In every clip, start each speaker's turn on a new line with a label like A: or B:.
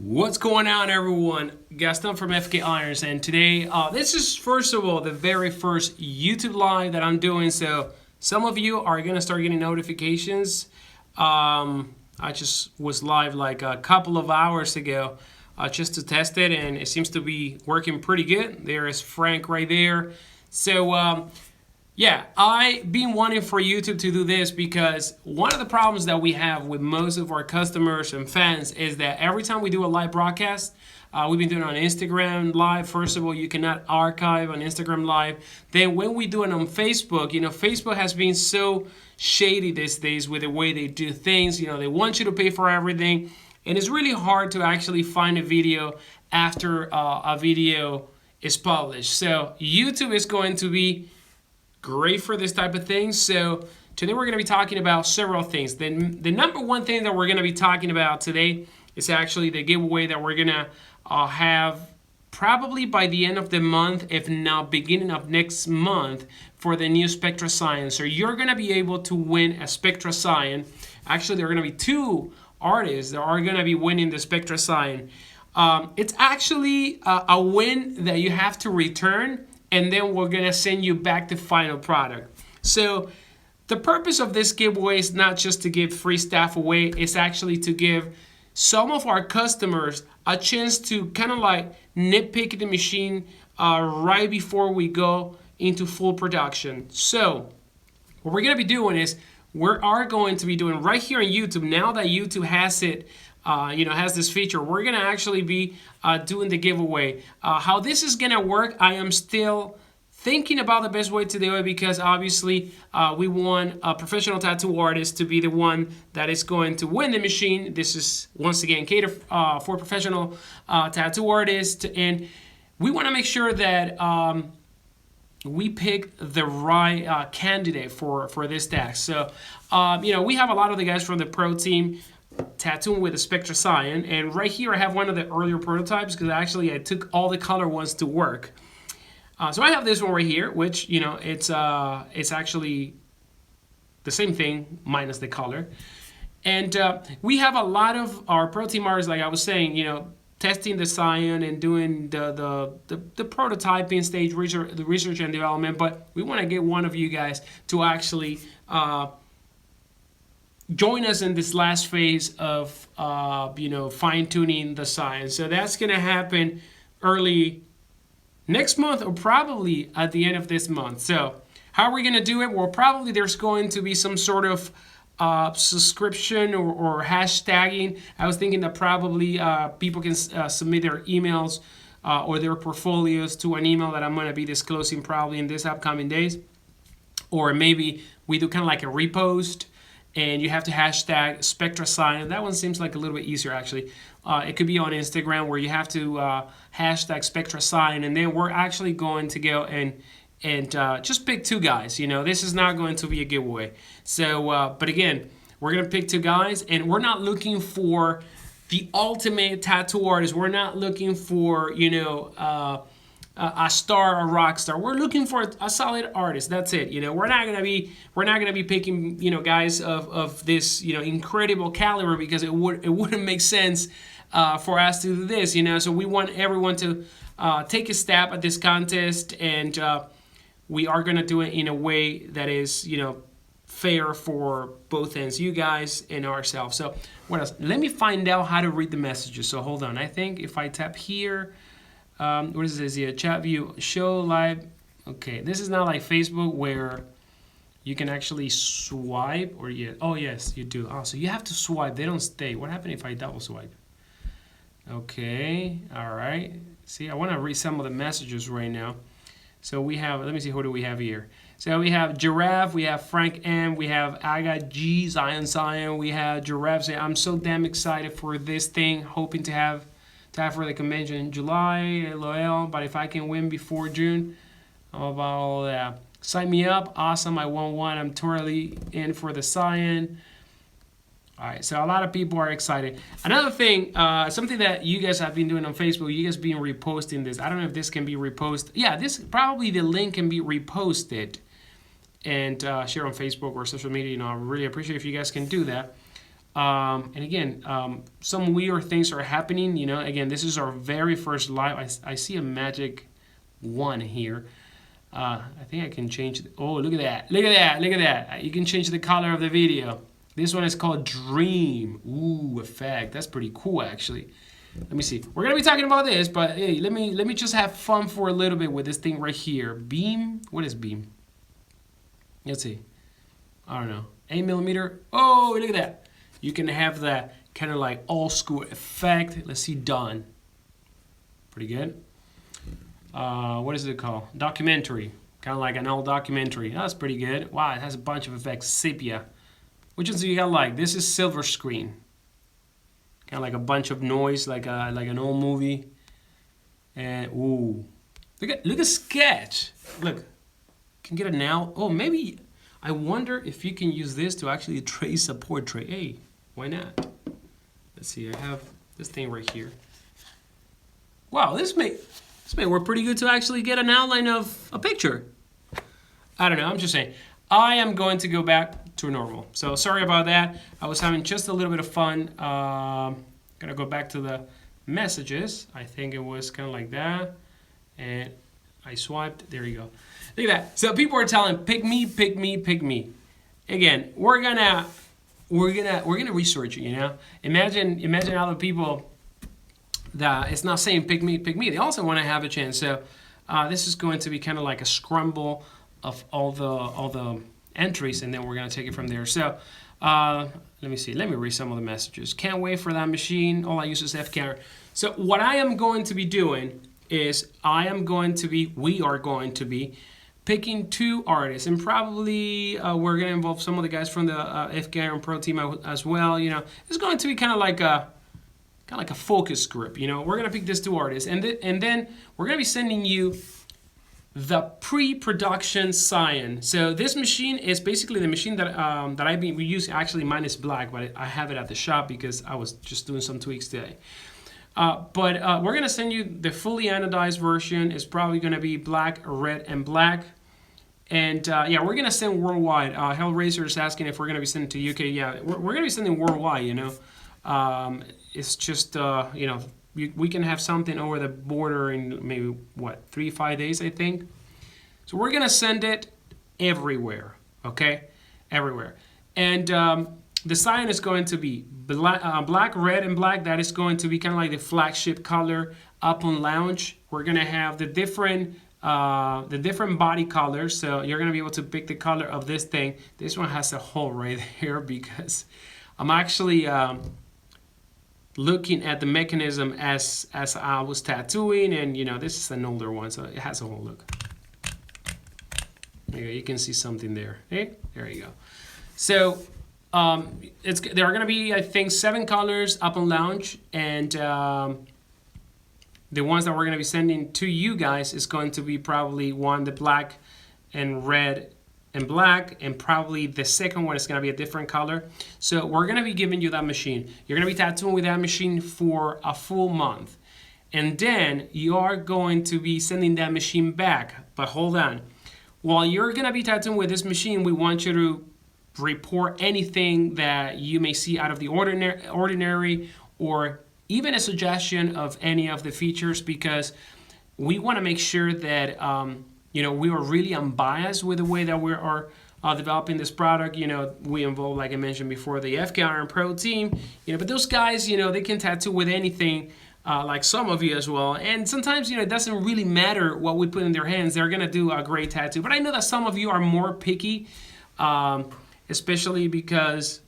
A: What's going on, everyone? Gaston from FK Irons, and today this is first of all the very first YouTube live that I'm doing. So some of you are gonna start getting notifications. I just was live like a couple of hours ago just to test it, and it seems to be working pretty good. There is Frank right there. So yeah, I've been wanting for YouTube to do this because one of the problems that we have with most of our customers and fans is that every time we do a live broadcast, we've been doing it on Instagram Live. First of all, you cannot archive on Instagram Live. Then when we do it on Facebook, Facebook has been so shady these days with the way they do things. They want you to pay for everything. And it's really hard to actually find a video after a video is published. So YouTube is going to be great for this type of thing. So today we're going to be talking about several things. The number one thing that we're going to be talking about today is actually the giveaway that we're going to have probably by the end of the month, if not beginning of next month, for the new Spectra Xion. So you're going to be able to win a Spectra Xion. Actually, there are going to be two artists that are going to be winning the Spectra Xion. It's actually a win that you have to return, and then we're gonna send you back the final product. So the purpose of this giveaway is not just to give free stuff away, it's actually to give some of our customers a chance to kind of like nitpick the machine right before we go into full production. So what we're gonna be doing is we are going to be doing right here on YouTube, now that YouTube has it, has this feature, we're gonna actually be doing the giveaway. How this is gonna work, I am still thinking about the best way to do it, because obviously we want a professional tattoo artist to be the one that is going to win the machine. This is once again catered for professional tattoo artists, and we want to make sure that we pick the right candidate for this task. So we have a lot of the guys from the pro team tattooing with the Spectra Xion, and right here I have one of the earlier prototypes, because actually I took all the color ones to work. So I have this one right here, which it's actually the same thing minus the color. And we have a lot of our pro team artists, like I was saying, testing the Xion and doing the prototyping stage, the research and development. But we want to get one of you guys to actually join us in this last phase of fine-tuning the Xion. So that's going to happen early next month, or probably at the end of this month. So how are we going to do it? Well, probably there's going to be some sort of subscription or hashtagging. I was thinking that probably people can submit their emails or their portfolios to an email that I'm going to be disclosing probably in this upcoming days. Or maybe we do kind of like a repost, and you have to hashtag Spectra Xion. That one seems like a little bit easier, actually. It could be on Instagram, where you have to hashtag Spectra Xion, and then we're actually going to go and just pick two guys. This is not going to be a giveaway. So, but again, we're gonna pick two guys, and we're not looking for the ultimate tattoo artist. We're not looking for a star, a rock star. We're looking for a solid artist. That's it. We're not gonna be picking guys of this incredible caliber, because it wouldn't make sense for us to do this. So we want everyone to take a stab at this contest, and we are gonna do it in a way that is fair for both ends, you guys and ourselves. So what else? Let me find out how to read the messages. So hold on. I think if I tap here. What is this here? Chat view, show live. Okay, this is not like Facebook where you can actually swipe, or oh yes, you do. Oh, so you have to swipe. They don't stay. What happened if I double swipe? Okay, all right. See, I want to read some of the messages right now. So we have, let me see, who do we have here? So we have Giraffe, we have Frank M, we have Aga G, Xion, we have Giraffe saying, I'm so damn excited for this thing, hoping to have for the convention in July, LOL, but if I can win before June, how about all that? Sign me up, awesome, I won one, I'm totally in for the Xion. All right, so a lot of people are excited. Another thing, something that you guys have been doing on Facebook, you guys been reposting this. I don't know if this can be reposted. Yeah, this probably the link can be reposted and share on Facebook or social media. I really appreciate if you guys can do that. And again, some weird things are happening. You know, again, this is our very first live. I see a magic 1 here. I think I can change. Oh, look at that! Look at that! Look at that! You can change the color of the video. This one is called Dream. Ooh, effect. That's pretty cool, actually. Let me see. We're gonna be talking about this, but hey, let me just have fun for a little bit with this thing right here. Beam. What is beam? Let's see. I don't know. 8mm. Oh, look at that. You can have that kind of like old school effect. Let's see. Done. Pretty good. What is it called? Documentary. Kind of like an old documentary. That's pretty good. Wow, it has a bunch of effects. Sepia. Which ones do you got like? This is silver screen. Kind of like a bunch of noise, like an old movie. And ooh, look at sketch. Look, can get it now. Oh, maybe I wonder if you can use this to actually trace a portrait. Hey, why not? Let's see. I have this thing right here. Wow, this may work pretty good to actually get an outline of a picture. I don't know. I'm just saying. I am going to go back to normal. So sorry about that. I was having just a little bit of fun. Gonna go back to the messages. I think it was kind of like that. And I swiped. There you go. Look at that. So people are telling, pick me, pick me, pick me. Again, we're gonna research it. You know, imagine other people that it's not saying pick me, pick me. They also want to have a chance. So this is going to be kind of like a scramble of all the entries, and then we're going to take it from there. So let me see. Let me read some of the messages. Can't wait for that machine. All I use is FCAR. So what I am going to be doing is we are going to be picking 2 artists, and probably we're going to involve some of the guys from the FCAR and Pro team as well. You know, it's going to be kind of like a focus group. You know, we're going to pick these 2 artists, and then we're going to be sending you the pre-production Xion. So this machine is basically the machine that we use. Actually, mine is black, but I have it at the shop because I was just doing some tweaks today. But we're gonna send you the fully anodized version. It's probably gonna be black, red, and black. And yeah, we're gonna send worldwide. Hellraiser is asking if we're gonna be sending to UK. Yeah, we're gonna be sending worldwide. You know, it's just you know. We can have something over the border in maybe, what, 3-5 days, I think. So we're going to send it everywhere, okay? Everywhere. And the Xion is going to be black, red, and black. That is going to be kind of like the flagship color up on lounge. We're going to have the different body colors. So you're going to be able to pick the color of this thing. This one has a hole right there because I'm actually... looking at the mechanism as I was tattooing, and you know, this is an older one, so it has a whole look. There you go. You can see something there. Hey, there you go. So there are going to be, I think, 7 colors up on lounge, and the ones that we're going to be sending to you guys is going to be probably the black and red and black, and probably the second one is going to be a different color. So we're going to be giving you that machine. You're going to be tattooing with that machine for a full month, and then you are going to be sending that machine back. But hold on, while you're going to be tattooing with this machine, we want you to report anything that you may see out of the ordinary, or even a suggestion of any of the features, because we want to make sure that you know, we are really unbiased with the way that we are developing this product. You know, we involve, like I mentioned before, the FKR and Pro team. You know, but those guys, you know, they can tattoo with anything, like some of you as well. And sometimes, you know, it doesn't really matter what we put in their hands. They're gonna do a great tattoo. But I know that some of you are more picky, especially because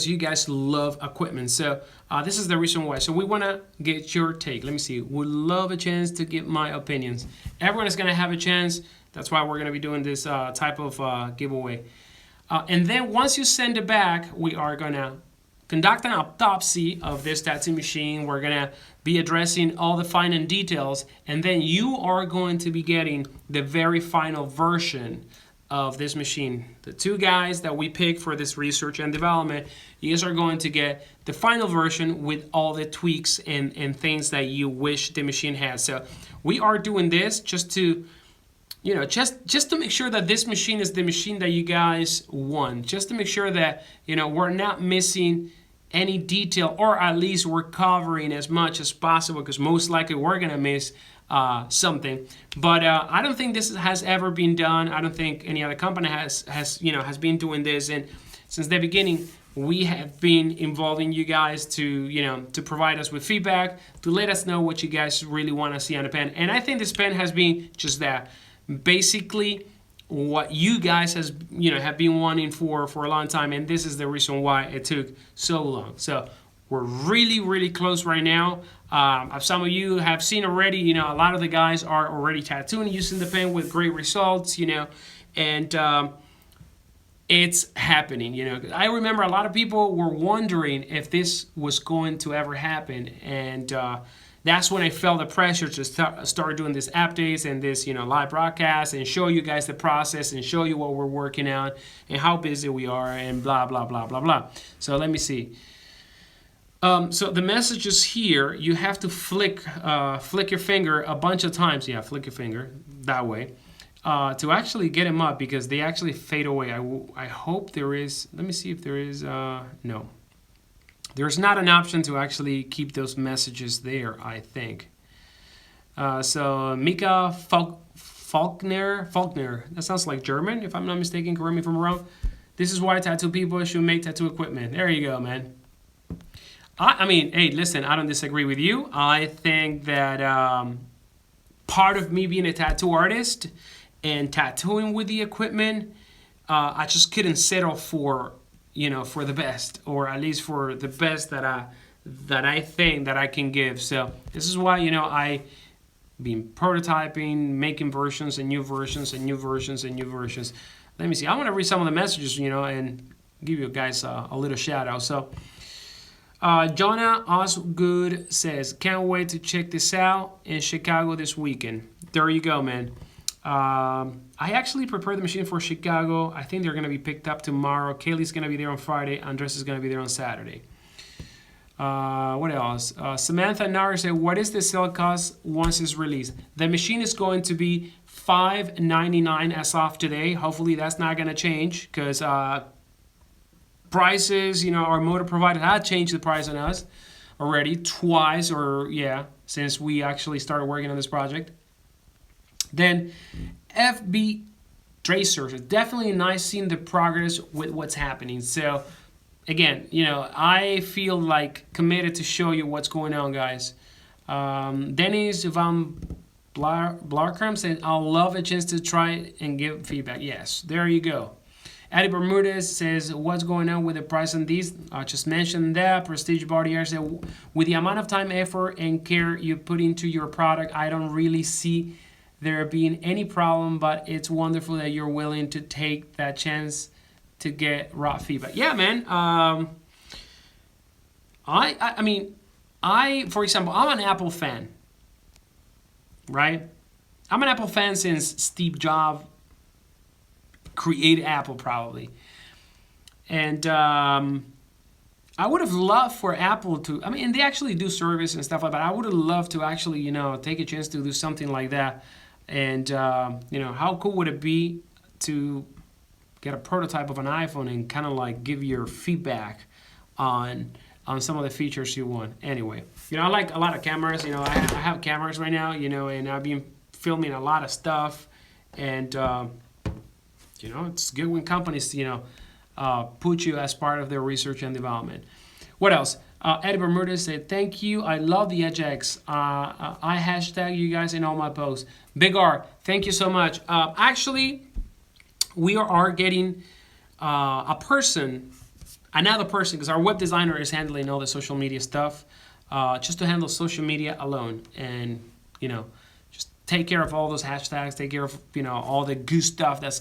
A: you guys love equipment. So this is the reason why. So we want to get your take. Let me see. Would love a chance to give my opinions. Everyone is going to have a chance. That's why we're going to be doing this type of giveaway. And then once you send it back, we are going to conduct an autopsy of this tattoo machine. We're going to be addressing all the fine details. And then you are going to be getting the very final version of this machine. The 2 guys that we pick for this research and development, you guys are going to get the final version with all the tweaks and things that you wish the machine had. So we are doing this just to you know, just to make sure that this machine is the machine that you guys want, just to make sure that, you know, we're not missing any detail, or at least we're covering as much as possible, because most likely we're gonna miss something. But I don't think this has ever been done. I don't think any other company has been doing this, and since the beginning we have been involving you guys to, you know, to provide us with feedback, to let us know what you guys really want to see on the pen. And I think this pen has been just that, basically what you guys have been wanting for a long time, and this is the reason why it took so long. So we're really close right now. Some of you have seen already, you know, a lot of the guys are already tattooing using the pen with great results, you know, and it's happening, you know. I remember a lot of people were wondering if this was going to ever happen, and that's when I felt the pressure to start doing these updates and this, you know, live broadcast, and show you guys the process and show you what we're working on and how busy we are and blah blah blah blah blah. So let me see. So the messages here, you have to flick your finger a bunch of times. Yeah, flick your finger that way. To actually get them up, because they actually fade away. I hope there is, let me see if there is, no. There's not an option to actually keep those messages there, I think. So Mika Faulkner, that sounds like German, if I'm not mistaken, correct me if I'm wrong. This is why tattoo people should make tattoo equipment. There you go, man. I mean, hey, listen, I don't disagree with you. I think that part of me being a tattoo artist and tattooing with the equipment, I just couldn't settle for, you know, for the best, or at least for the best that I think that I can give. So this is why, you know, I been prototyping, making versions and new versions and new versions and new versions. Let me see. I want to read some of the messages, you know, and give you guys a little shout out. So Jonah Osgood says, can't wait to check this out in Chicago this weekend. There you go, man. I actually prepared the machine for Chicago. I think they're going to be picked up tomorrow. Kaylee's going to be there on Friday. Andres is going to be there on Saturday. What else? Samantha Nair said, what is the sale cost once it's released? The machine is going to be $599 as of today. Hopefully that's not going to change, because prices, you know, our motor provider had changed the price on us already twice, or yeah, since we actually started working on this project. Then FB Tracers, definitely nice seeing the progress with what's happening. So again, you know, I feel like committed to show you what's going on, guys. Dennis Van Blarkram said, I'll love a chance to try it and give feedback. Yes, there you go. Eddie Bermudez says, what's going on with the price on these? I just mentioned that. Prestige Body Air said, with the amount of time, effort, and care you put into your product, I don't really see there being any problem, but it's wonderful that you're willing to take that chance to get raw feedback. Yeah, man. I mean, for example, I'm an Apple fan, right? I'm an Apple fan since Steve Jobs created Apple, probably. And I would have loved for Apple to, I mean, and they actually do service and stuff like that. I would have loved to actually, you know, take a chance to do something like that. And, you know, how cool would it be to get a prototype of an iPhone and kind of like give your feedback on some of the features you want. Anyway, you know, I like a lot of cameras. You know, I have cameras right now, you know, and I've been filming a lot of stuff. And, you know, it's good when companies, you know, put you as part of their research and development. What else? Eddie Bermudez said, thank you. I love the Edge X. I hashtag you guys in all my posts. Big R, thank you so much. Actually, we are getting another person, because our web designer is handling all the social media stuff, just to handle social media alone. And, you know, just take care of all those hashtags, take care of, you know, all the good stuff that's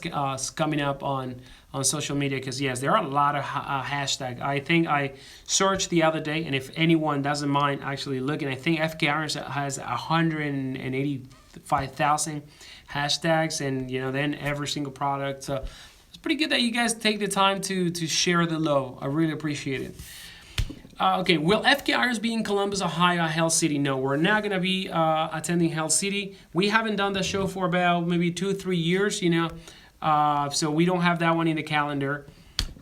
A: coming up on social media, because yes, there are a lot of hashtags. I think I searched the other day, and if anyone doesn't mind actually looking, I think FK has 185,000 hashtags, and you know, then every single product. So it's pretty good that you guys take the time to share the love. I really appreciate it. Okay, will FK Irons be in Columbus, Ohio, Hell City? No, we're not gonna be attending Hell City. We haven't done the show for about maybe 2 or 3 years, so we don't have that one in the calendar.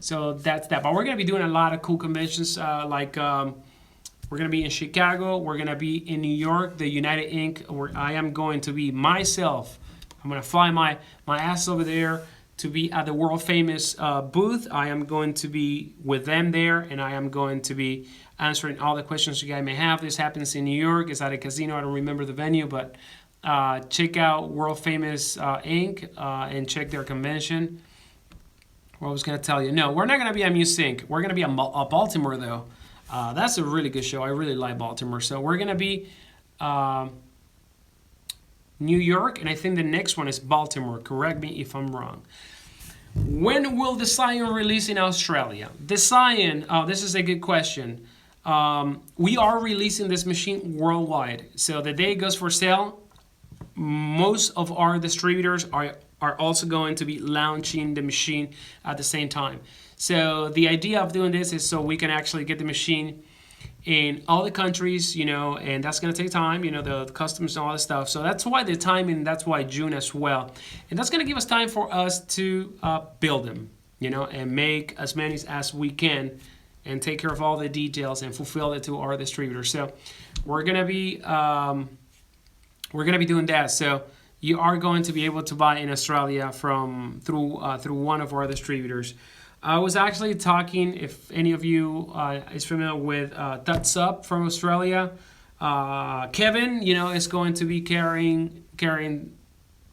A: So that's that. But we're gonna be doing a lot of cool conventions, we're gonna be in Chicago. We're gonna be in New York, the United Inc., where I am going to be myself. I'm gonna fly my ass over there to be at the world famous booth. I am going to be with them there, and I am going to be answering all the questions you guys may have. This happens in New York. It's at a casino. I don't remember the venue, but check out World Famous Inc. And check their convention. What I was gonna tell you? No, we're not gonna be at MuseInc. We're gonna be at Baltimore though. That's a really good show. I really like Baltimore. So we're gonna be New York, and I think the next one is Baltimore. Correct me if I'm wrong. When will the Xion release in Australia? The Xion, this is a good question. We are releasing this machine worldwide. So the day it goes for sale, most of our distributors are also going to be launching the machine at the same time. So the idea of doing this is so we can actually get the machine in all the countries, and that's going to take time, the customs and all that stuff. So that's why the timing, that's why June as well. And that's going to give us time for us to build them, and make as many as we can and take care of all the details and fulfill it to our distributors. So we're going to be doing that. So you are going to be able to buy in Australia through one of our distributors. I was actually talking, if any of you is familiar with That's Up from Australia, Kevin, is going to be carrying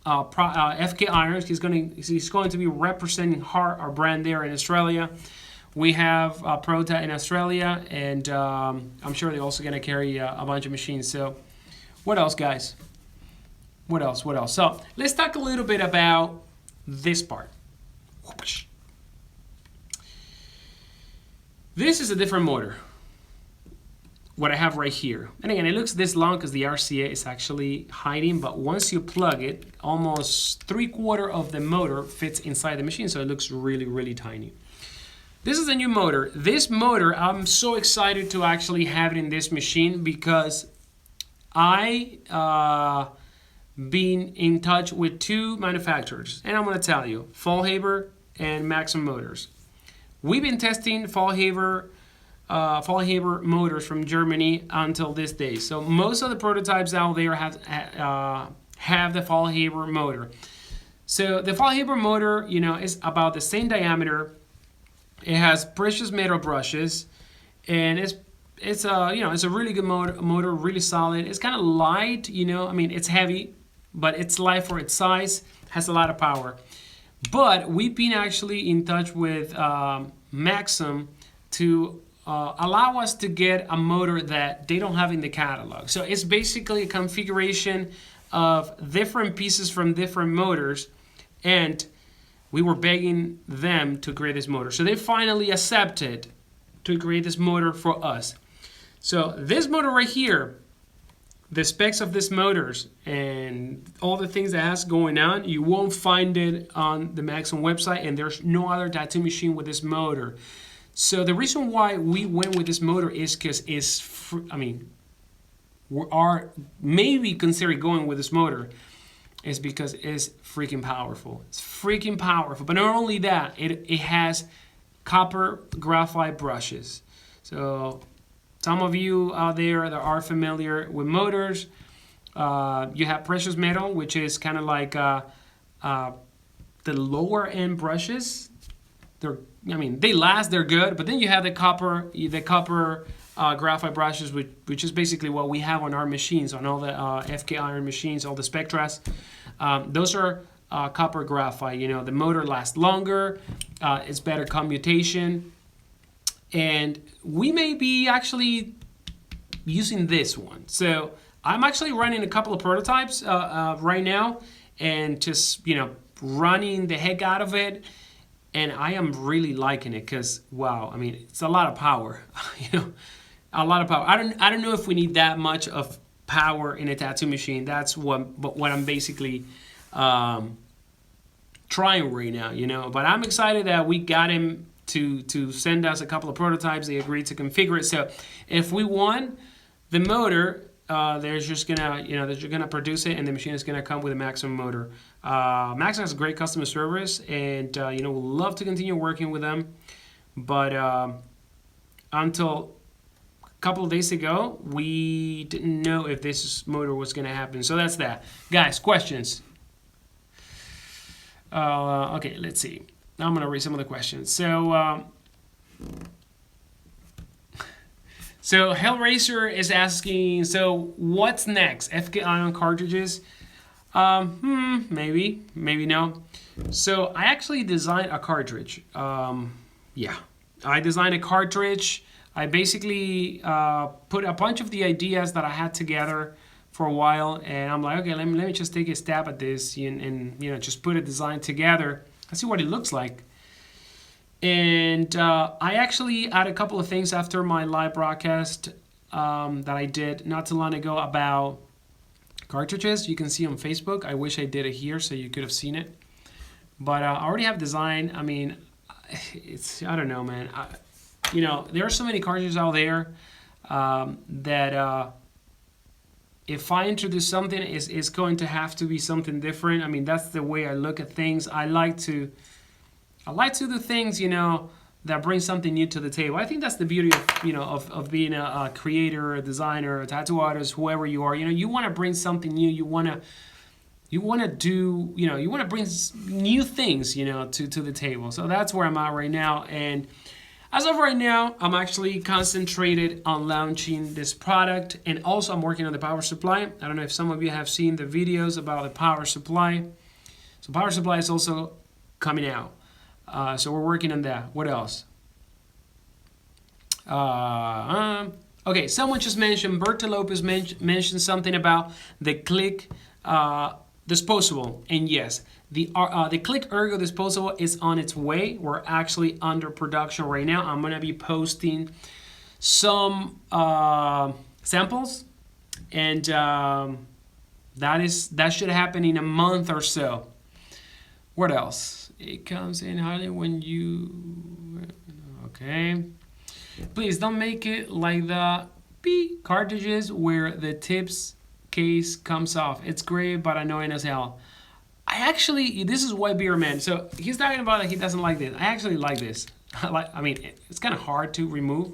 A: FK Irons. He's going to be representing our brand there in Australia. We have Prota in Australia, and I'm sure they're also going to carry a bunch of machines. So what else, guys? What else? So let's talk a little bit about this part. This is a different motor, what I have right here. And again, it looks this long because the RCA is actually hiding, but once you plug it, almost 3/4 of the motor fits inside the machine, so it looks really, really tiny. This is a new motor. This motor, I'm so excited to actually have it in this machine because I been in touch with 2 manufacturers, and I'm going to tell you, Faulhaber and Maxim Motors. We've been testing Faulhaber motors from Germany until this day. So most of the prototypes out there have the Faulhaber motor. So the Faulhaber motor, is about the same diameter. It has precious metal brushes, and it's a really good motor, really solid. It's kind of light, it's heavy, but it's light for its size. Has a lot of power. But we've been actually in touch with Maxim to allow us to get a motor that they don't have in the catalog. So it's basically a configuration of different pieces from different motors, and we were begging them to create this motor. So they finally accepted to create this motor for us. So this motor right here, the specs of these motors and all the things that has going on, you won't find it on the Maxim website, and there's no other tattoo machine with this motor. So the reason why we went with this motor is because we are maybe considering going with this motor is because it's freaking powerful. It's freaking powerful. But not only that, it has copper graphite brushes. So some of you out there that are familiar with motors, you have precious metal, which is kind of like the lower end brushes. They last, they're good, but then you have the copper graphite brushes, which is basically what we have on our machines, on all the FK Iron machines, all the Spectras. Those are copper graphite. The motor lasts longer, it's better commutation. And we may be actually using this one. So I'm actually running a couple of prototypes right now, and just running the heck out of it. And I am really liking it because wow, it's a lot of power. A lot of power. I don't know if we need that much of power in a tattoo machine. That's what I'm basically trying right now. But I'm excited that we got him to send us a couple of prototypes. They agreed to configure it. So if we want the motor, they're just gonna produce it, and the machine is gonna come with a Maxim motor. Maxim has great customer service, and we'll love to continue working with them. But until a couple of days ago, we didn't know if this motor was gonna happen. So that's that, guys. Questions? Okay, let's see. Now I'm gonna read some of the questions. So Hellraiser is asking, so what's next? FK Ion cartridges? Maybe no. So I actually designed a cartridge. Yeah, I designed a cartridge. I basically put a bunch of the ideas that I had together for a while, and I'm like, okay, let me just take a stab at this and just put a design together and see what it looks like. And I actually added a couple of things after my live broadcast that I did not too long ago about cartridges. You can see on Facebook. I wish I did it here so you could have seen it. But I already have design. I mean, I don't know, man. There are so many cartridges out there that if I introduce something, it's going to have to be something different. I mean, that's the way I look at things. I like to do things, that bring something new to the table. I think that's the beauty of being a creator, a designer, a tattoo artist, whoever you are. You want to bring something new. You want to bring new things, to the table. So that's where I'm at right now. And as of right now, I'm actually concentrated on launching this product, and also I'm working on the power supply. I don't know if some of you have seen the videos about the power supply. So power supply is also coming out. So we're working on that. What else? Okay, someone just mentioned, Berta Lopez mentioned something about the Click disposable. And yes, the Click Ergo disposable is on its way. We're actually under production right now. I'm going to be posting some samples, and that should happen in a month or so. What else? It comes in highly when you... Okay. Please don't make it like the cartridges where the tips case comes off. It's great, but annoying as hell. This is White Beer Man. So he's talking about that he doesn't like this. I actually like this. It's kind of hard to remove.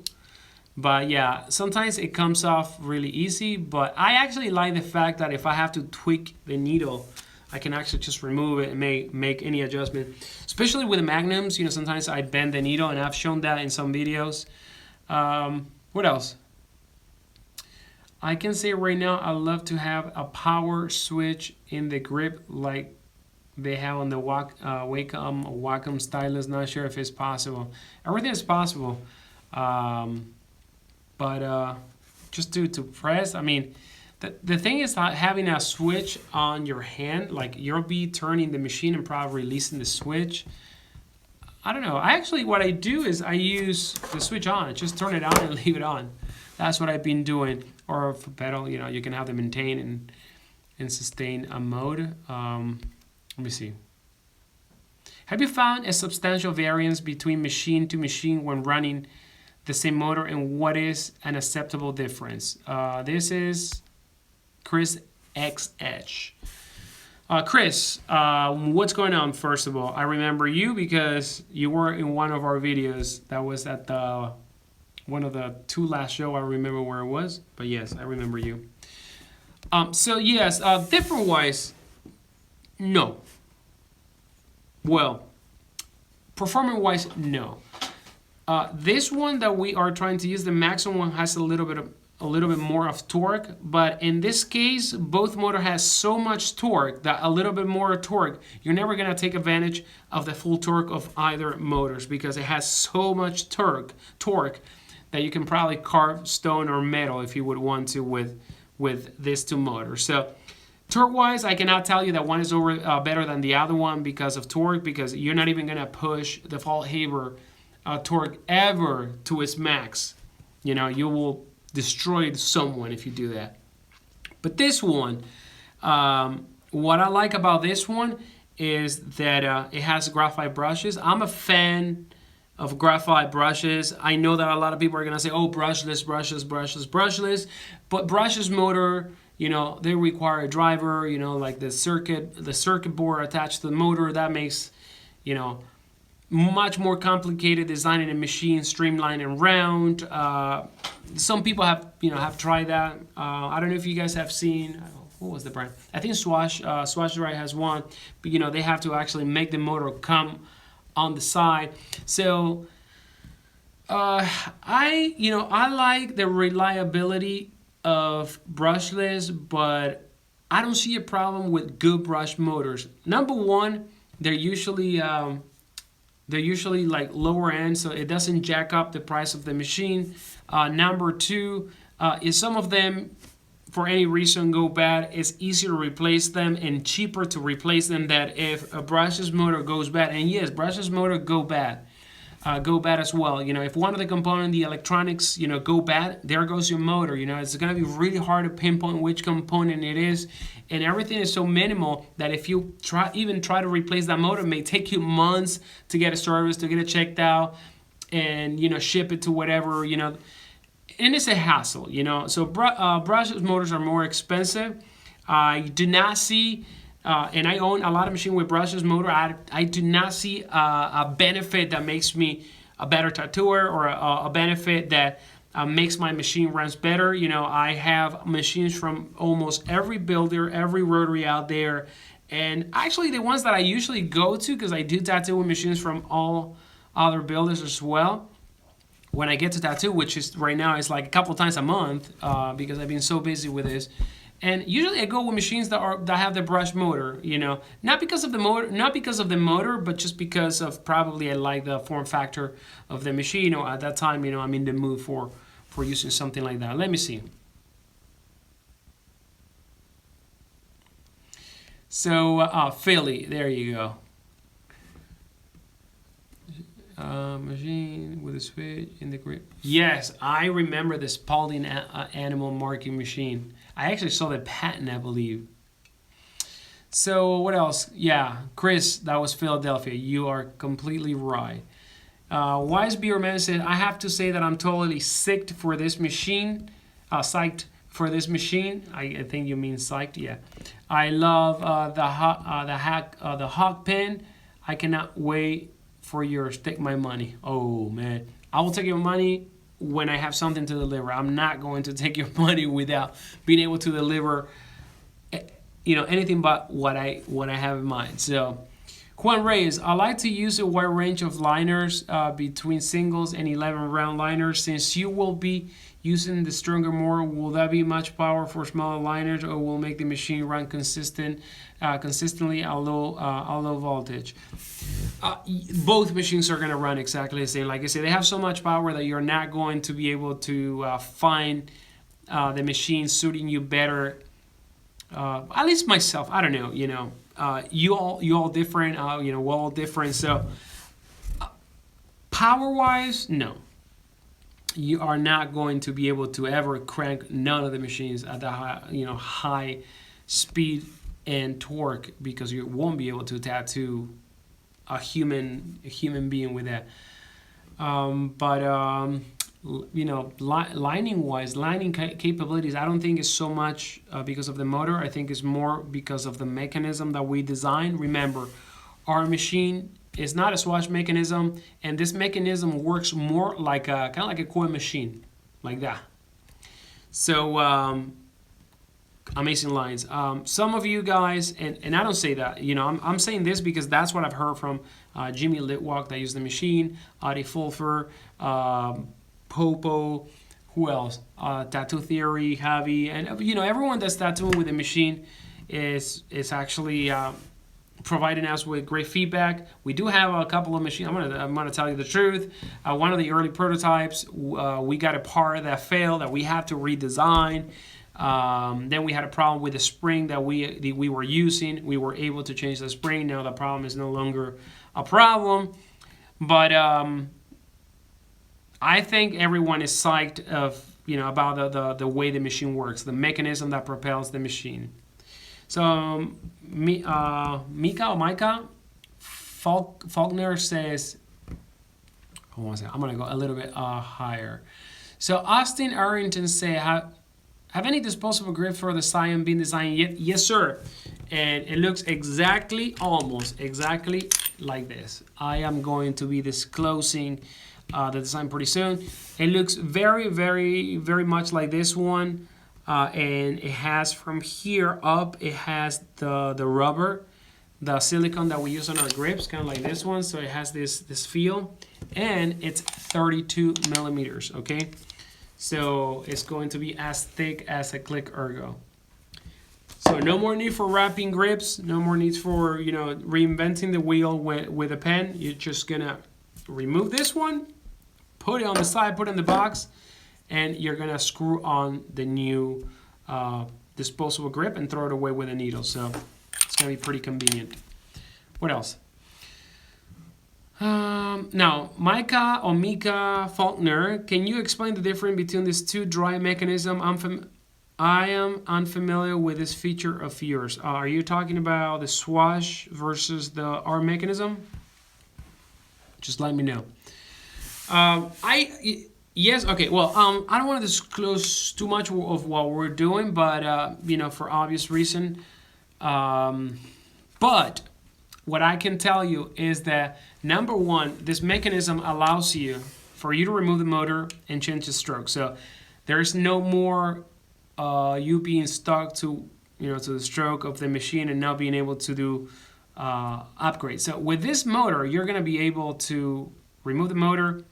A: But yeah, sometimes it comes off really easy. But I actually like the fact that if I have to tweak the needle, I can actually just remove it and make any adjustment. Especially with the magnums, sometimes I bend the needle, and I've shown that in some videos. What else? I can say right now, I love to have a power switch in the grip like they have on the Wacom stylus. Not sure if it's possible. Everything is possible. But just to press, I mean, the thing is not having a switch on your hand, like you'll be turning the machine and probably releasing the switch. I don't know. What I do is I use the switch on, just turn it on and leave it on. That's what I've been doing. Or for pedal, you can have the maintain and sustain a mode. Let me see. Have you found a substantial variance between machine to machine when running the same motor, and what is an acceptable difference? This is Chris X Edge. Chris, what's going on? First of all, I remember you because you were in one of our videos. That was at one of the two last show. I remember where it was, but yes, I remember you. So yes, different wise, no. Well, performance wise, no. This one that we are trying to use, the Maxim one, has a little bit more of torque, but in this case, both motor has so much torque that a little bit more torque, you're never gonna take advantage of the full torque of either motors because it has so much torque that you can probably carve stone or metal if you would want to with these two motors. So torque-wise, I cannot tell you that one is better than the other one because of torque, because you're not even gonna push the Fall-Haber torque ever to its max. You will destroy someone if you do that. But this one, what I like about this one is that it has graphite brushes. I'm a fan of graphite brushes. I know that a lot of people are gonna say, "Oh, brushless, brushless, brushless, brushless," but brushless motor, you know, they require a driver. You know, like the circuit board attached to the motor. That makes, you know, much more complicated designing a machine, streamlined and round. Some people have, you know, have tried that. I don't know if you guys have seen. What was the brand? I think Swash Dry has one, but you know they have to actually make the motor come on the side. So I like the reliability of brushless, but I don't see a problem with good brush motors. Number one, they're usually like lower end, so it doesn't jack up the price of the machine. Number two, is some of them for any reason go bad, it's easier to replace them and cheaper to replace them than if a brushless motor goes bad. And yes, brushless motor go bad as well. You know, if one of the components, the electronics, you know, go bad, there goes your motor. You know, it's gonna be really hard to pinpoint which component it is, and everything is so minimal that if you try to replace that motor, it may take you months to get a service, to get it checked out, and you know, ship it to whatever, you know. And it's a hassle, you know. So brushless motors are more expensive. I do not see, and I own a lot of machines with brushless motor. I do not see a benefit that makes me a better tattooer, or a benefit that makes my machine runs better. You know, I have machines from almost every builder, every rotary out there, and actually the ones that I usually go to, because I do tattoo with machines from all other builders as well. When I get to tattoo, which is right now, it's like a couple times a month, because I've been so busy with this. And usually I go with machines that have the brush motor, you know, not because of the motor, but just because of probably I like the form factor of the machine, or at that time, you know, I'm in the mood for using something like that. Let me see. So Philly, there you go. Machine with a switch in the grip. Yes, I remember the Spalding animal marking machine. I actually saw the patent, I believe. So what else? Yeah, Chris, that was Philadelphia. You are completely right. Wise Beer Man said, I have to say that I'm totally psyched for this machine. Psyched for this machine. I think you mean psyched. Yeah. I love the hawk pen. I cannot wait for yours. Take my money. Oh man, I will take your money when I have something to deliver. I'm not going to take your money without being able to deliver, you know, anything but what I have in mind. So Juan Reyes, I like to use a wide range of liners between singles and 11 round liners. Since you will be using the stronger motor, will that be much power for smaller liners, or will make the machine run consistently at low voltage? Both machines are going to run exactly the same. Like I said, they have so much power that you're not going to be able to find the machine suiting you better. At least myself, I don't know. You know, you all different. You know, we're all different. So power-wise, no. You are not going to be able to ever crank none of the machines at the high speed and torque, because you won't be able to tattoo a human being with that. You know, lining capabilities, I don't think is so much because of the motor. I think it's more because of the mechanism that we design. Remember, our machine is not a swatch mechanism, and this mechanism works more like kind of like a coil machine, like that. So amazing lines. Some of you guys, and I don't say that, you know, I'm saying this because that's what I've heard from Jimmy Litwalk that used the machine, Adi Fulfer, Popo, who else? Tattoo Theory, Javi, and you know, everyone that's tattooing with the machine is actually providing us with great feedback. We do have a couple of machines. I'm gonna tell you the truth. One of the early prototypes, we got a part that failed that we had to redesign. Then we had a problem with the spring that we were using. We were able to change the spring. Now the problem is no longer a problem. But I think everyone is psyched about the way the machine works, the mechanism that propels the machine. So Micah Faulkner says, hold on a second. I'm gonna go a little bit higher. So Austin Arrington say, have any disposable grips for the Xion been designed yet? Yes, sir. And it looks exactly, almost exactly like this. I am going to be disclosing the design pretty soon. It looks very, very, very much like this one. And it has from here up, it has the rubber, the silicone that we use on our grips, kind of like this one. So it has this feel, and it's 32 millimeters, okay? So it's going to be as thick as a Click Ergo. So no more need for wrapping grips, no more need for, you know, reinventing the wheel with a pen. You're just gonna remove this one, put it on the side, put it in the box, and you're gonna screw on the new disposable grip and throw it away with a needle. So it's gonna be pretty convenient. What else? Now, Mika Faulkner, can you explain the difference between these two dry mechanisms? I am unfamiliar with this feature of yours. Are you talking about the swash versus the R mechanism? Just let me know. Yes, okay, well, I don't want to disclose too much of what we're doing, but, you know, for obvious reason. But what I can tell you is that, number one, this mechanism allows you for you to remove the motor and change the stroke. So there's no more you being stuck to, you know, to the stroke of the machine and not being able to do upgrades. So with this motor, you're going to be able to remove the motor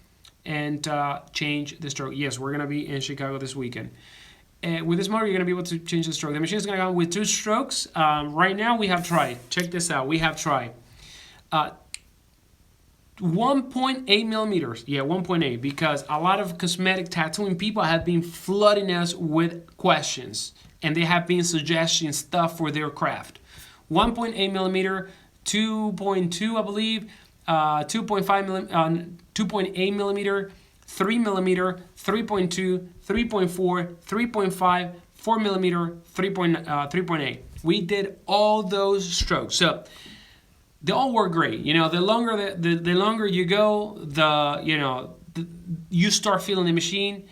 A: and change the stroke. Yes, we're going to be in Chicago this weekend. With this motor, you're going to be able to change the stroke. The machine is going to come with 2 strokes. Right now, we have tried. Check this out. We have tried. 1.8 millimeters. Yeah, 1.8. Because a lot of cosmetic tattooing people have been flooding us with questions. And they have been suggesting stuff for their craft. 1.8 millimeter, 2.2, I believe. 2.8 millimeter, 3 millimeter, 3.2, 3.4, 3.5, 4 millimeter, 3.8. We did all those strokes. So they all work great. You know, the longer the longer you go, you start feeling the machine.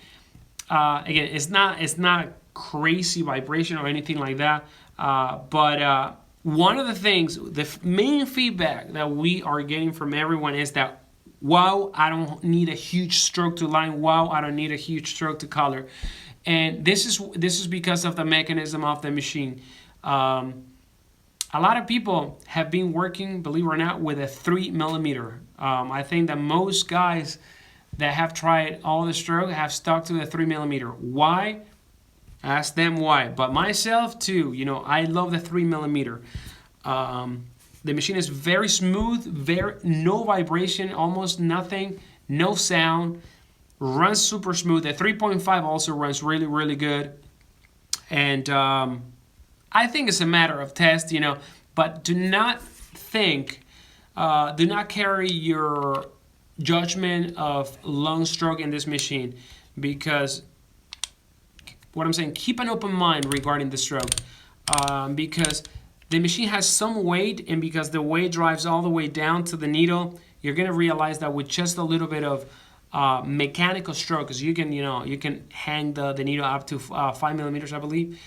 A: Again, it's not crazy vibration or anything like that. But one of the things, the main feedback that we are getting from everyone is that, wow, I don't need a huge stroke to line. Wow, I don't need a huge stroke to color. And this is because of the mechanism of the machine. A lot of people have been working, believe it or not, with a 3 millimeter. I think that most guys that have tried all the stroke have stuck to the 3 millimeter. Why? Ask them why. But myself too, you know, I love the 3 millimeter. The machine is very smooth, no vibration, almost nothing, no sound, runs super smooth. The 3.5 also runs really, really good. And I think it's a matter of test, you know, but do not carry your judgment of long stroke in this machine, because what I'm saying, keep an open mind regarding the stroke, because the machine has some weight, and because the weight drives all the way down to the needle, you're going to realize that with just a little bit of mechanical stroke, because you can hang the needle up to 5 millimeters, I believe,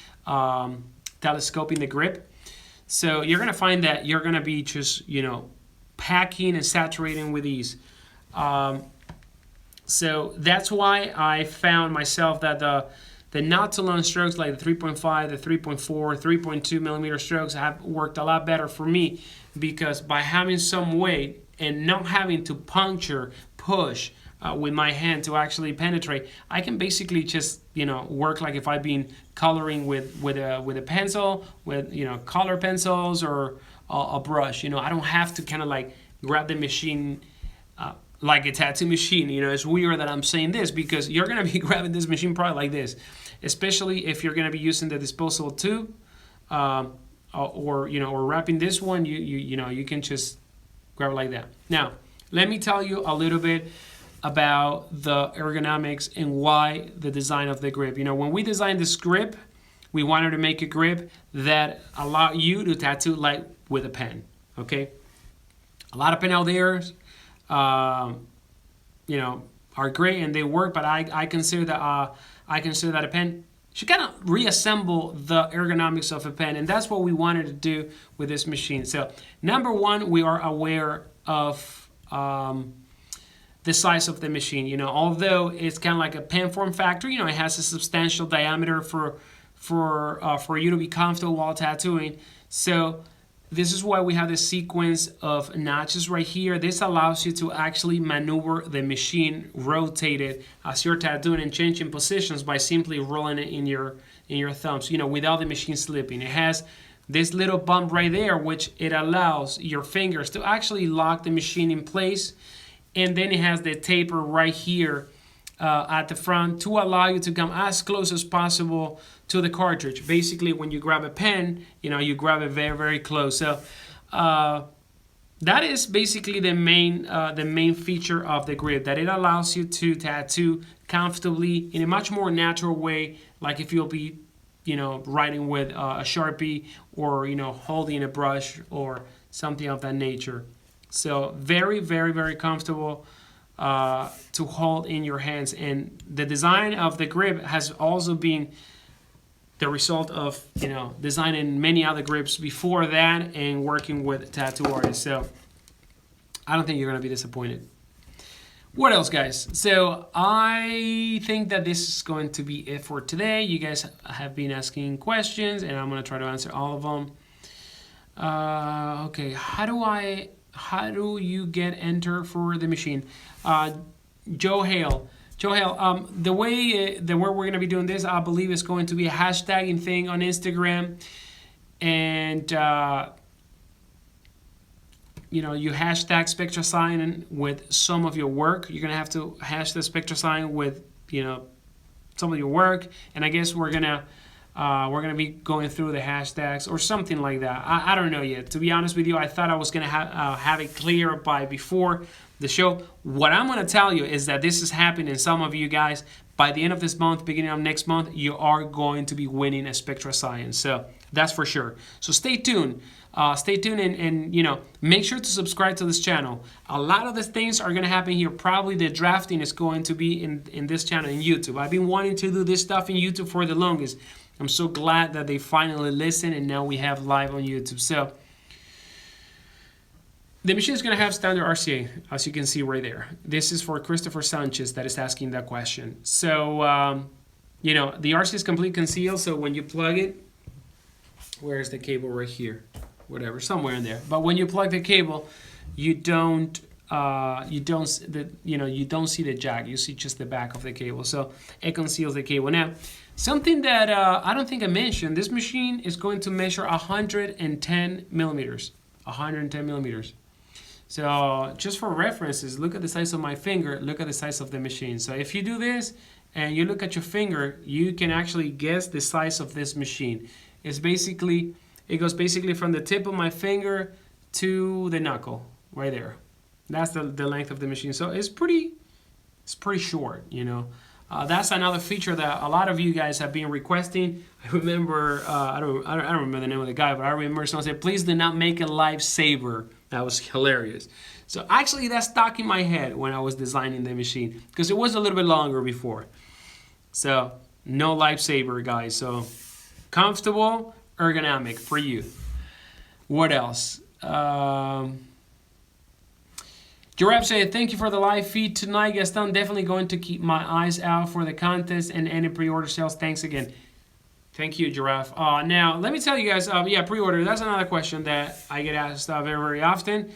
A: telescoping the grip. So you're going to find that you're going to be just, you know, packing and saturating with ease. So that's why I found myself that the not so long strokes like the 3.5, the 3.4, 3.2 millimeter strokes have worked a lot better for me, because by having some weight and not having to push with my hand to actually penetrate, I can basically just, you know, work like if I've been coloring with a pencil, with, you know, color pencils or a brush. You know, I don't have to kind of like grab the machine like a tattoo machine. You know, it's weird that I'm saying this, because you're going to be grabbing this machine probably like this, especially if you're going to be using the disposable tube, or wrapping this one. You can just grab it like that. Now, let me tell you a little bit about the ergonomics and why the design of the grip. You know, when we designed this grip, we wanted to make a grip that allow you to tattoo like with a pen. Okay, a lot of pen out there you know, are great and they work, but I consider that a pen should kind of reassemble the ergonomics of a pen, and that's what we wanted to do with this machine. So number one, we are aware of the size of the machine. You know, although it's kind of like a pen form factor, you know, it has a substantial diameter for you to be comfortable while tattooing. So this is why we have this sequence of notches right here. This allows you to actually maneuver the machine, rotate it as you're tattooing and changing positions by simply rolling it in your thumbs, you know, without the machine slipping. It has this little bump right there, which it allows your fingers to actually lock the machine in place. And then it has the taper right here at the front to allow you to come as close as possible to the cartridge. Basically, when you grab a pen, you know, you grab it very, very close. So that is basically the main feature of the grip, that it allows you to tattoo comfortably in a much more natural way, like if you'll be, you know, writing with a Sharpie, or, you know, holding a brush or something of that nature. So very, very, very comfortable to hold in your hands. And the design of the grip has also been the result of, you know, designing many other grips before that and working with tattoo artists. So I don't think you're going to be disappointed. What else, guys? So I think that this is going to be it for today. You guys have been asking questions, and I'm going to try to answer all of them. Okay, how do you get enter for the machine? Joe Hale, the way we're going to be doing this, I believe, is going to be a hashtagging thing on Instagram, and you know, you hashtag SpectraScion with some of your work. You're gonna have to hashtag SpectraScion with, you know, some of your work, and I guess we're gonna be going through the hashtags or something like that. I don't know yet. To be honest with you, I thought I was gonna have it clear by before the show. What I'm gonna tell you is that this is happening. Some of you guys, by the end of this month, beginning of next month, you are going to be winning a SpectraScion. So that's for sure. So stay tuned. Stay tuned and you know, make sure to subscribe to this channel. A lot of the things are going to happen here. Probably the drafting is going to be in this channel in YouTube. I've been wanting to do this stuff in YouTube for the longest. I'm so glad that they finally listened, and now we have live on YouTube. So the machine is going to have standard RCA, as you can see right there. This is for Christopher Sanchez that is asking that question. So you know, the RCA is completely concealed, so when you plug it, where's the cable? Right here, whatever, somewhere in there. But when you plug the cable, you don't see the jack. You see just the back of the cable. So it conceals the cable. Now, something that I don't think I mentioned, this machine is going to measure 110 millimeters. 110 millimeters. So just for references, look at the size of my finger, look at the size of the machine. So if you do this and you look at your finger, you can actually guess the size of this machine. It goes basically from the tip of my finger to the knuckle, right there. That's the length of the machine. So it's pretty short, you know. That's another feature that a lot of you guys have been requesting. I remember, I don't remember the name of the guy, but I remember someone said, please do not make a lifesaver. That was hilarious. So actually that stuck in my head when I was designing the machine, because it was a little bit longer before. So no lifesaver, guys. So comfortable, ergonomic for you. What else? Giraffe said, thank you for the live feed tonight, Gaston. Definitely going to keep my eyes out for the contest and any pre-order sales. Thanks again. Thank you, Giraffe. Now, let me tell you guys, yeah, pre-order. That's another question that I get asked very, very often.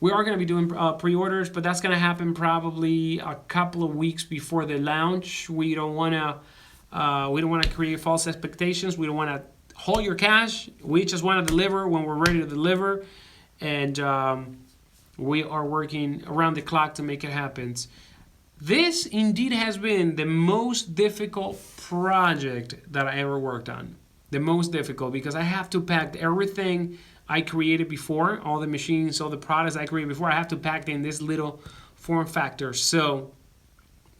A: We are going to be doing pre-orders, but that's going to happen probably a couple of weeks before the launch. We don't want to create false expectations. We don't want to hold your cash. We just want to deliver when we're ready to deliver, and we are working around the clock to make it happen. This indeed has been the most difficult project that I ever worked on. The most difficult, because I have to pack everything I created before, all the machines, all the products I created before. I have to pack in this little form factor. So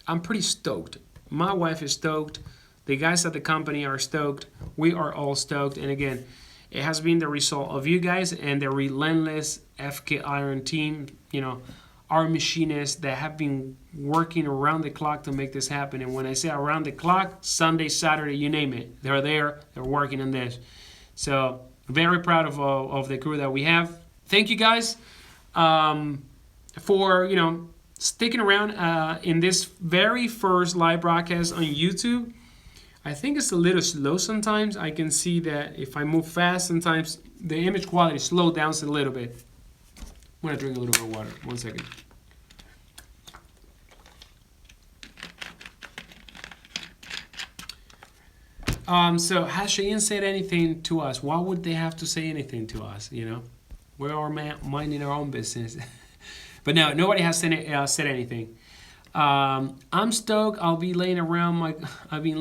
A: I'm pretty stoked. My wife is stoked. The guys at the company are stoked. We are all stoked. And again, it has been the result of you guys and the relentless FK Iron team. You know, our machinists that have been working around the clock to make this happen. And when I say around the clock, Sunday, Saturday, you name it, they're there, they're working on this. So very proud of the crew that we have. Thank you guys for sticking around in this very first live broadcast on YouTube. I think it's a little slow sometimes. I can see that if I move fast, sometimes the image quality slows down a little bit. I'm gonna drink a little bit of water. 1 second. So has Xion said anything to us? Why would they have to say anything to us? We are minding our own business. But no, nobody has said anything. I'm stoked. I've been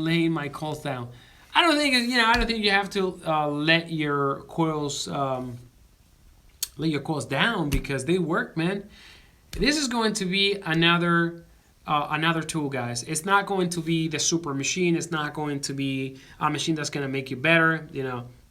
A: laying my coils down. I don't think you have to let your coils down, because they work, man. This is going to be another tool, guys. It's not going to be the super machine. It's not going to be a machine that's going to make you better.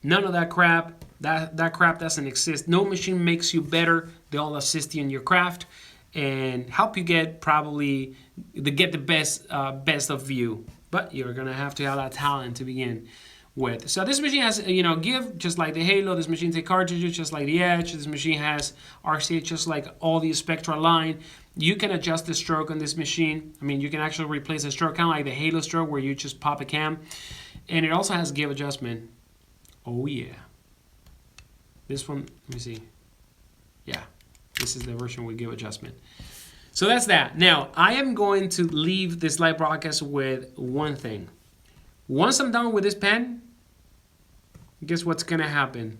A: None of that crap. That crap doesn't exist. No machine makes you better. They all assist you in your craft and help you get the best of you. But you're gonna have to have that talent to begin with. So this machine has give, just like the Halo. This machine takes cartridges just like the Edge. This machine has RCA just like all the Spectra line. You can adjust the stroke on this machine. I mean, you can actually replace the stroke, kind of like the Halo stroke where you just pop a cam. And it also has give adjustment. Oh yeah. This one, let me see. Yeah, this is the version with give adjustment. So that's that. Now, I am going to leave this live broadcast with one thing. Once I'm done with this pen, guess what's gonna happen?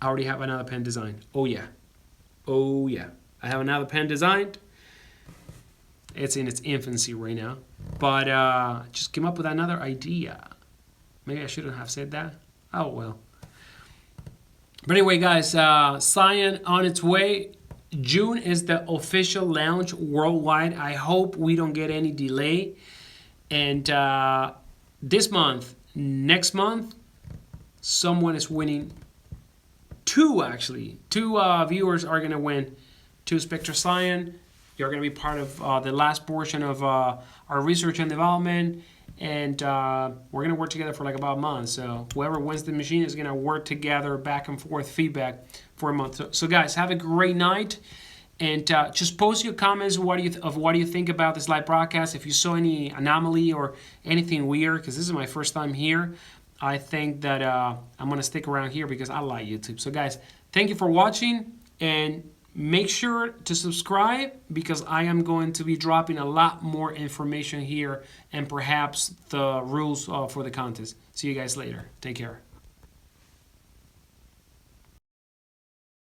A: I already have another pen designed. Oh yeah. Oh yeah. I have another pen designed. It's in its infancy right now. But just came up with another idea. Maybe I shouldn't have said that. Oh well. But anyway, guys, Xion on its way. June is the official launch worldwide. I hope we don't get any delay. And this month, next month, someone is winning. Two viewers are going to win 2 Spectra Xion. You're going to be part of the last portion of our research and development. And we're going to work together for like about a month. So whoever wins the machine is going to work together, back and forth feedback for a month. So guys, have a great night. And just post your comments. What do you think about this live broadcast? If you saw any anomaly or anything weird, because this is my first time here, I think that I'm going to stick around here because I like YouTube. So guys, thank you for watching. And make sure to subscribe, because I am going to be dropping a lot more information here and perhaps the rules for the contest. See you guys later. Take care.